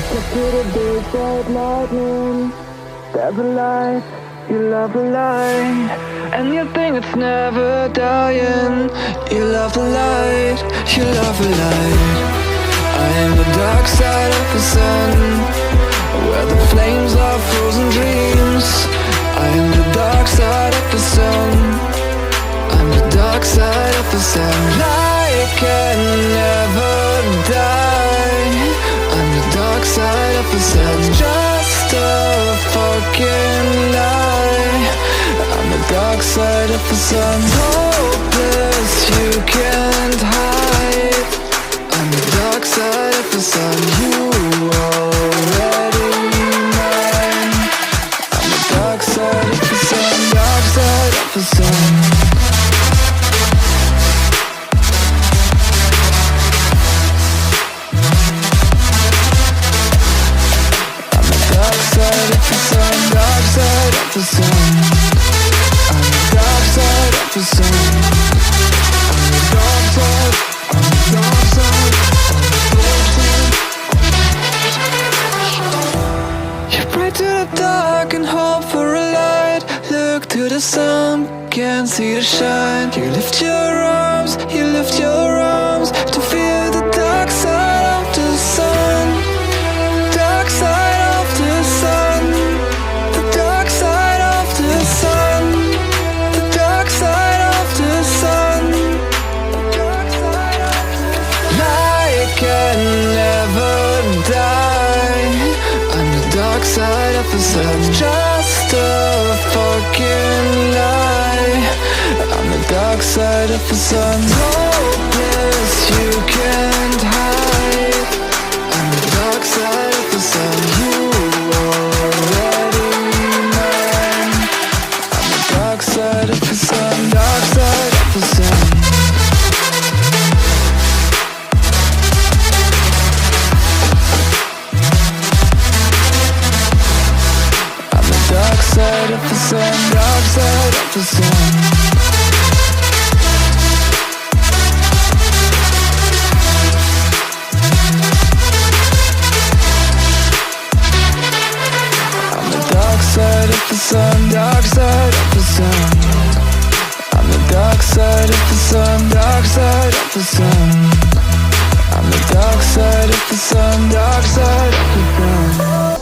to the big white lightning. Grab the light, you love the light, and you think it's never dying. You love the light, you love the light. I am the dark side of the sun, where the flames are frozen dreams. I am the dark side of the sun. I'm the dark side of the sun. Light can never die. I'm the dark side of the sun. Just a fucking lie. I'm the dark side of the sun. Hopeless, you can't hide. I'm the dark side of the sun. You already mine. I'm the dark side of the sun. Dark side of the sun. Dark side of the sun. I'm the dark side of the sun. I'm the dark side. I'm the dark side. I'm the dark side. You pray to the dark and hope for a light. Look to the sun, can't see the shine. You lift your arms, you lift your arms to feel the dark side of the sun. Dark side of the sun. The dark side of the sun. The dark side of the sun. The dark side of the sun. Light can never die. I'm the dark side of the sun. Just a fucking lie. I'm the dark side of the sun. Hopeless, you can't hide. I'm the dark side of the sun. You already mine. I'm the dark side of the sun. Dark side of the sun. I'm the dark side of the sun. Dark side of the sun. Side of the sun, dark side of the sun. I'm the dark side of the sun, dark side of the sun. I'm the dark side of the sun, dark side of the sun.